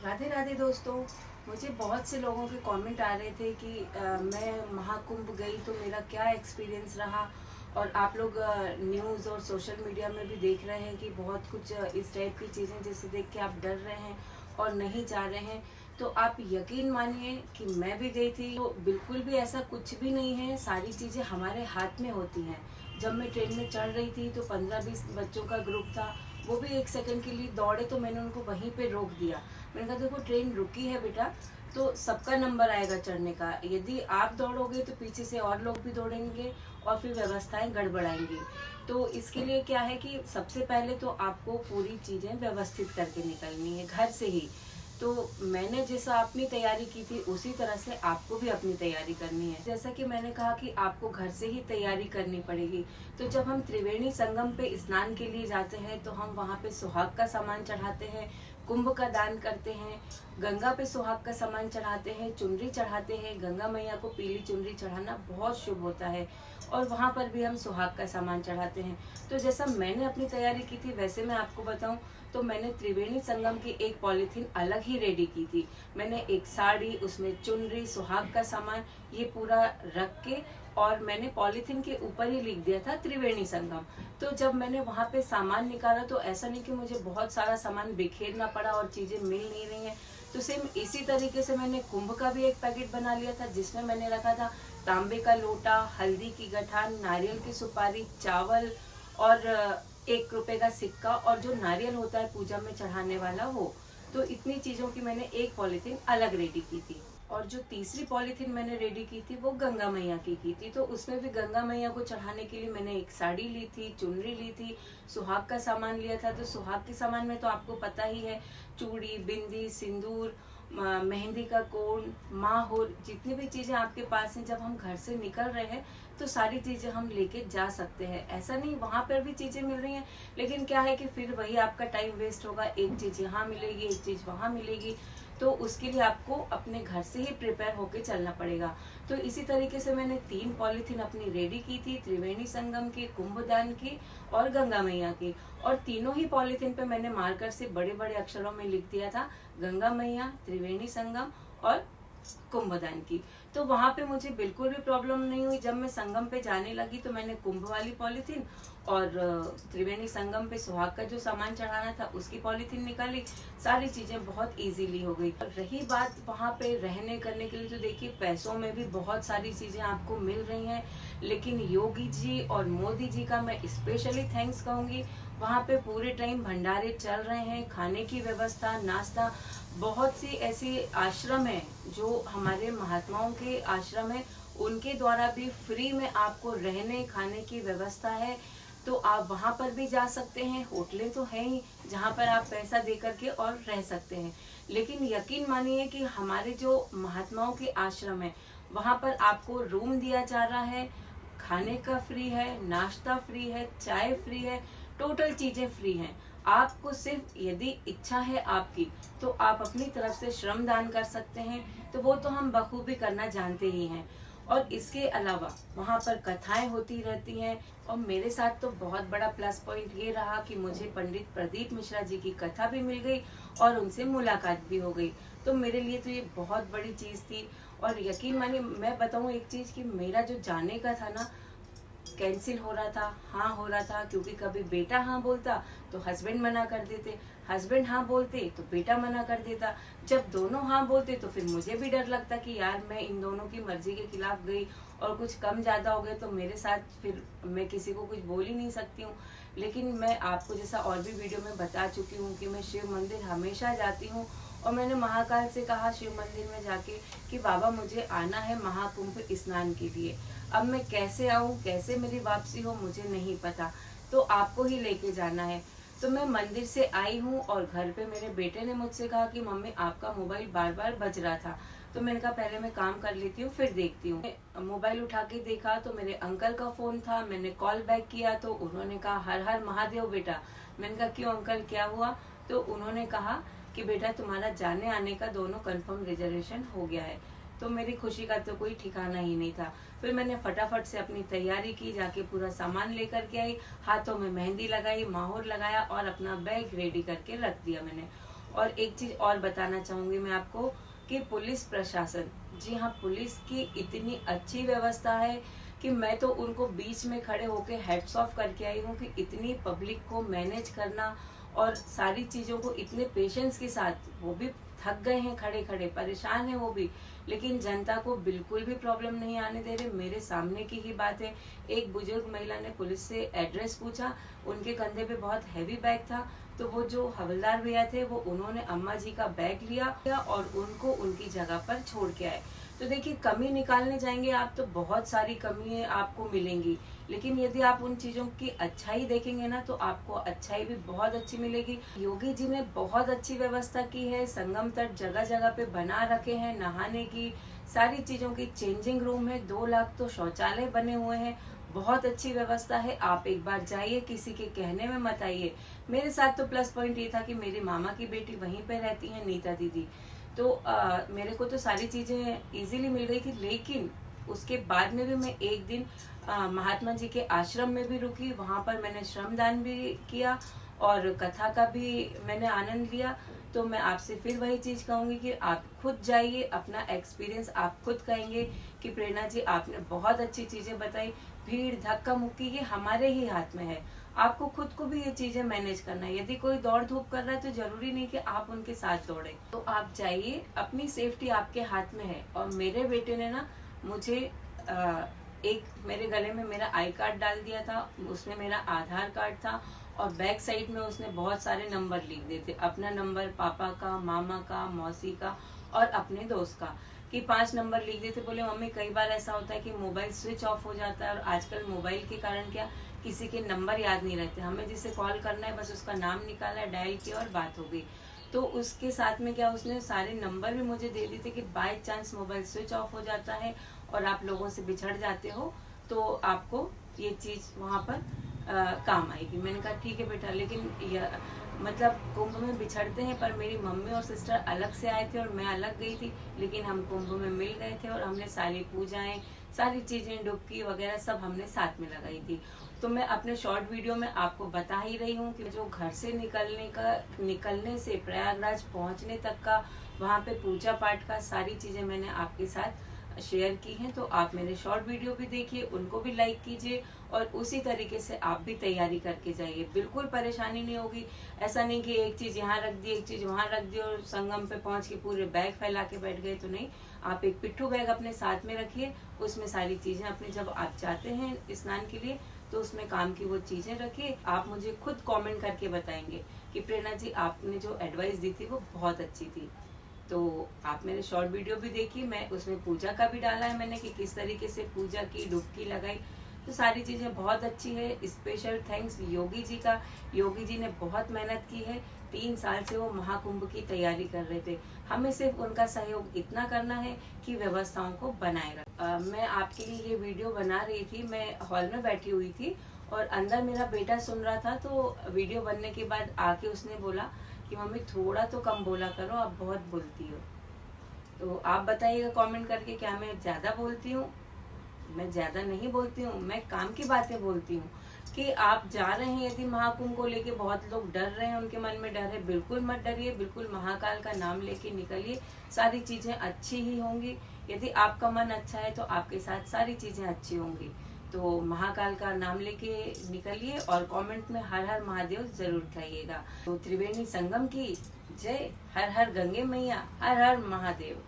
राधे राधे दोस्तों। मुझे बहुत से लोगों के कमेंट आ रहे थे कि मैं महाकुंभ गई तो मेरा क्या एक्सपीरियंस रहा। और आप लोग न्यूज़ और सोशल मीडिया में भी देख रहे हैं कि बहुत कुछ इस टाइप की चीज़ें जिसे देख के आप डर रहे हैं और नहीं जा रहे हैं। तो आप यकीन मानिए कि मैं भी गई थी, तो बिल्कुल भी ऐसा कुछ भी नहीं है। सारी चीज़ें हमारे हाथ में होती हैं। जब मैं ट्रेन में चढ़ रही थी तो 15-20 बच्चों का ग्रुप था, वो भी एक सेकंड के लिए दौड़े तो मैंने उनको वहीं पे रोक दिया। मैंने कहा देखो ट्रेन रुकी है बेटा, तो सबका नंबर आएगा चढ़ने का। यदि आप दौड़ोगे तो पीछे से और लोग भी दौड़ेंगे और फिर व्यवस्थाएं गड़बड़ाएंगी। तो इसके लिए क्या है कि सबसे पहले तो आपको पूरी चीजें व्यवस्थित करके निकलनी है घर से ही। तो मैंने जैसा अपनी तैयारी की थी उसी तरह से आपको भी अपनी तैयारी करनी है। जैसा कि मैंने कहा कि आपको घर से ही तैयारी करनी पड़ेगी। तो जब हम त्रिवेणी संगम पे स्नान के लिए जाते हैं तो हम वहाँ पे सुहाग का सामान चढ़ाते हैं, कुंभ का दान करते हैं, गंगा पे सुहाग का सामान चढ़ाते हैं, चुनरी चढ़ाते हैं। गंगा मैया को पीली चुनरी चढ़ाना बहुत शुभ होता है और वहाँ पर भी हम सुहाग का सामान चढ़ाते हैं। तो जैसा मैंने अपनी तैयारी की थी वैसे मैं आपको बताऊं तो मैंने त्रिवेणी संगम की एक पॉलीथीन अलग ही रेडी की थी। मैंने एक साड़ी, उसमें चुनरी, सुहाग का सामान ये पूरा रख के और मैंने पॉलीथीन के ऊपर ही लिख दिया था त्रिवेणी संगम। तो जब मैंने वहां पे सामान निकाला तो ऐसा नहीं कि मुझे बहुत सारा सामान बिखेरना पड़ा और चीजें मिल नहीं रही हैं। तो सेम इसी तरीके से मैंने कुंभ का भी एक पैकेट बना लिया था जिसमें मैंने रखा था तांबे का लोटा, हल्दी की गठान, नारियल की सुपारी, चावल और 1 रुपए का सिक्का और जो नारियल होता है पूजा में चढ़ाने वाला वो। तो इतनी चीजों की मैंने एक पॉलीथीन अलग रेडी की थी। और जो तीसरी पॉलीथीन मैंने रेडी की थी वो गंगा मैया की थी। तो उसमें भी गंगा मैया को चढ़ाने के लिए मैंने एक साड़ी ली थी, चुनरी ली थी, सुहाग का सामान लिया था। तो सुहाग के सामान में तो आपको पता ही है, चूड़ी, बिंदी, सिंदूर, मेहंदी का कोन, माहौर, जितनी भी चीजें आपके पास हैं। जब हम घर से निकल रहे हैं तो सारी चीजें हम लेके जा सकते हैं। ऐसा नहीं वहां पर भी चीजें मिल रही हैं, लेकिन क्या है कि फिर वही आपका टाइम वेस्ट होगा। एक चीज यहाँ मिलेगी, एक चीज वहां मिलेगी, तो उसके लिए आपको अपने घर से ही प्रिपेयर होके चलना पड़ेगा। तो इसी तरीके से मैंने 3 पॉलीथीन अपनी रेडी की थी, त्रिवेणी संगम की, कुंभदान की और गंगा मैया की। और तीनों ही पॉलीथीन पे मैंने मार्कर से बड़े बड़े अक्षरों में लिख दिया था गंगा मैया, त्रिवेणी संगम और कुंभदान की। तो वहां पे मुझे बिल्कुल भी प्रॉब्लम नहीं हुई। जब मैं संगम पे जाने लगी तो मैंने कुंभ वाली पॉलीथीन और त्रिवेणी संगम पे सुहाग का जो सामान चढ़ाना था उसकी पॉलीथीन निकाली। सारी चीजें बहुत इजीली हो गई। और रही बात वहां पे रहने करने के लिए, तो देखिए पैसों में भी बहुत सारी चीजें आपको मिल रही हैं। लेकिन योगी जी और मोदी जी का मैं स्पेशली थैंक्स कहूंगी। वहां पे पूरे टाइम भंडारे चल रहे हैं, खाने की व्यवस्था, नाश्ता। बहुत सी ऐसी आश्रम है जो हमारे महात्माओं के आश्रम है, उनके द्वारा भी फ्री में आपको रहने खाने की व्यवस्था है। तो आप वहां पर भी जा सकते हैं। होटलें तो हैं ही जहां पर आप पैसा दे करके और रह सकते हैं। लेकिन यकीन मानिए कि हमारे जो महात्माओं के आश्रम है वहां पर आपको रूम दिया जा रहा है, खाने का फ्री है, नाश्ता फ्री है, चाय फ्री है, टोटल चीजें फ्री हैं। आपको सिर्फ यदि इच्छा है आपकी तो आप अपनी तरफ से श्रम दान कर सकते हैं। तो वो तो हम बखूबी करना जानते ही हैं। और इसके अलावा वहाँ पर कथाएं होती रहती हैं। और मेरे साथ तो बहुत बड़ा प्लस पॉइंट ये रहा कि मुझे पंडित प्रदीप मिश्रा जी की कथा भी मिल गई और उनसे मुलाकात भी हो गई। तो मेरे लिए तो ये बहुत बड़ी चीज थी। और यकीन मानिए मैं बताऊं एक चीज कि मेरा जो जाने का था ना कैंसिल हो रहा था, हाँ हो रहा था। क्योंकि कभी बेटा हाँ बोलता तो हस्बैंड मना कर देते, हस्बैंड हाँ बोलते तो बेटा मना कर देता। जब दोनों हाँ बोलते तो फिर मुझे भी डर लगता कि यार मैं इन दोनों की मर्जी के खिलाफ गई और कुछ कम ज्यादा हो गए तो मेरे साथ फिर मैं किसी को कुछ बोल ही नहीं सकती हूँ। लेकिन मैं आपको जैसा और भी वीडियो में बता चुकी हूँ कि मैं शिव मंदिर हमेशा जाती हूँ। और मैंने महाकाल से कहा शिव मंदिर में जाके कि बाबा मुझे आना है महाकुंभ स्नान के लिए। अब मैं कैसे आऊं, कैसे मेरी वापसी हो मुझे नहीं पता, तो आपको ही लेके जाना है। तो मैं मंदिर से आई हूँ और घर पे मेरे बेटे ने मुझसे कहा कि मम्मी आपका मोबाइल बार बार बज रहा था। तो मैंने कहा पहले मैं काम कर लेती हूँ फिर देखती हूँ। मोबाइल उठा के देखा तो मेरे अंकल का फोन था। मैंने कॉल बैक किया तो उन्होंने कहा हर हर महादेव बेटा। मैंने कहा क्यों अंकल क्या हुआ? तो उन्होंने कहा कि बेटा तुम्हारा जाने आने का दोनों कंफर्म रिजर्वेशन हो गया है। तो मेरी खुशी का तो कोई ठिकाना ही नहीं था। फिर मैंने फटाफट से अपनी तैयारी की, जाके पूरा सामान लेकर के आई, हाथों में मेहंदी लगाई, माहौर लगाया और अपना बैग रेडी करके रख दिया मैंने। और एक चीज और बताना चाहूंगी मैं आपको कि पुलिस प्रशासन, जी हाँ, पुलिस की इतनी अच्छी व्यवस्था है कि मैं तो उनको बीच में खड़े होके हेड्स ऑफ करके आई हूँ कि इतनी पब्लिक को मैनेज करना और सारी चीजों को इतने पेशेंस के साथ, वो भी थक गए हैं, खड़े खड़े परेशान है वो भी, लेकिन जनता को बिल्कुल भी प्रॉब्लम नहीं आने दे रहे। मेरे सामने की ही बात है, एक बुजुर्ग महिला ने पुलिस से एड्रेस पूछा, उनके कंधे पे बहुत हैवी बैग था, तो वो जो हवलदार भैया थे वो उन्होंने अम्मा जी का बैग लिया और उनको उनकी जगह पर छोड़ के आए। तो देखिए, कमी निकालने जाएंगे आप तो बहुत सारी कमी आपको मिलेंगी, लेकिन यदि आप उन चीजों की अच्छाई देखेंगे ना तो आपको अच्छाई भी बहुत अच्छी मिलेगी। योगी जी ने बहुत अच्छी व्यवस्था की है, संगम तट जगह जगह पे बना रखे हैं, नहाने की सारी चीजों की चेंजिंग रूम है, 2 लाख तो शौचालय बने हुए हैं, बहुत अच्छी व्यवस्था है। आप एक बार जाइए, किसी के कहने में मत आइए। मेरे साथ तो प्लस पॉइंट ये था कि मेरी मामा की बेटी वहीं पे रहती है, नीता दीदी, तो मेरे को तो सारी चीजें इजीली मिल गई थी। लेकिन उसके बाद में भी मैं एक दिन महात्मा जी के आश्रम में भी रुकी, वहां पर मैंने श्रमदान भी किया और कथा का भी मैंने आनंद लिया। तो मैं आपसे फिर वही चीज कहूंगी कि आप खुद जाइए, अपना एक्सपीरियंस आप खुद कहेंगे कि प्रेरणा जी आपने बहुत अच्छी चीजें बताई। भीड़ धक्का मुक्की ये हमारे ही हाथ में है, आपको खुद को भी ये चीजें मैनेज करना है। यदि कोई दौड़ धूप कर रहा है तो जरूरी नहीं कि आप उनके साथ दौड़े, तो आप जाइए, अपनी सेफ्टी आपके हाथ में है। और मेरे बेटे ने ना मुझे एक मेरे गले में मेरा आई कार्ड डाल दिया था, उसमें मेरा आधार कार्ड था और बैक साइड में उसने बहुत सारे नंबर लिख दिए थे, अपना नंबर, पापा का, मामा का, मौसी का और अपने दोस्त का, कि 5 नंबर लिख दिए थे। बोले मम्मी कई बार ऐसा होता है कि मोबाइल स्विच ऑफ हो जाता है और आजकल मोबाइल के कारण क्या किसी के नंबर याद नहीं रहते, हमें जिसे कॉल करना है बस उसका नाम निकाला, डायल किया और बात हो गई। तो उसके साथ में क्या उसने सारे नंबर भी मुझे दे दिए थे कि by chance mobile switch off हो जाता है और आप लोगों से बिछड़ जाते हो तो आपको ये चीज वहां पर काम आएगी। मैंने कहा ठीक है बेटा, लेकिन मतलब कुंभ में बिछड़ते हैं, पर मेरी मम्मी और सिस्टर अलग से आए थे और मैं अलग गई थी, लेकिन हम कुंभ में मिल गए थे और हमने सारी पूजाएं, सारी चीजें, डुबकी वगैरह सब हमने साथ में लगाई थी। तो मैं अपने शॉर्ट वीडियो में आपको बता ही रही हूँ कि जो घर से निकलने से प्रयागराज पहुंचने तक का, वहाँ पे पूजा पाठ का सारी चीजें मैंने आपके साथ शेयर की हैं। तो आप मेरे शॉर्ट वीडियो भी देखिए, उनको भी लाइक कीजिए और उसी तरीके से आप भी तैयारी करके जाइए, बिल्कुल परेशानी नहीं होगी। ऐसा नहीं कि एक चीज यहाँ रख दी, एक चीज वहाँ रख दी और संगम पे पहुंच के पूरे बैग फैला के बैठ गए, तो नहीं। आप एक पिट्ठू बैग अपने साथ में रखिए, उसमें सारी चीजें अपने, जब आप जाते हैं स्नान के लिए तो उसमें काम की वो चीजें रखिए। आप मुझे खुद कमेंट करके बताएंगे कि प्रेरणा जी आपने जो एडवाइस दी थी वो बहुत अच्छी थी। तो आप मेरे शॉर्ट वीडियो भी देखिए, मैं उसमें पूजा का भी डाला है मैंने कि किस तरीके से पूजा की, डुबकी लगाई, तो सारी चीजें बहुत अच्छी है। स्पेशल थैंक्स योगी जी का, योगी जी ने बहुत मेहनत की है, 3 साल से वो महाकुंभ की तैयारी कर रहे थे। हमें सिर्फ उनका सहयोग इतना करना है कि व्यवस्थाओं को बनाए रख। मैं आपके लिए ये वीडियो बना रही थी, मैं हॉल में बैठी हुई थी और अंदर मेरा बेटा सुन रहा था, तो वीडियो बनने के बाद आके उसने बोला कि मम्मी थोड़ा तो कम बोला करो, आप बहुत बोलती हो। तो आप बताइएगा कमेंट करके, क्या मैं ज्यादा बोलती हूँ? मैं ज्यादा नहीं बोलती हूँ, मैं काम की बातें बोलती हूँ। कि आप जा रहे हैं यदि महाकुंभ को लेके, बहुत लोग डर रहे हैं, उनके मन में डर है, बिल्कुल मत डरिए, बिल्कुल महाकाल का नाम लेके निकलिए, सारी चीजें अच्छी ही होंगी। यदि आपका मन अच्छा है तो आपके साथ सारी चीजें अच्छी होंगी। तो महाकाल का नाम लेके निकलिए और कमेंट में हर हर महादेव जरूर कहिएगा। तो त्रिवेणी संगम की जय, हर हर गंगे मैया, हर हर महादेव।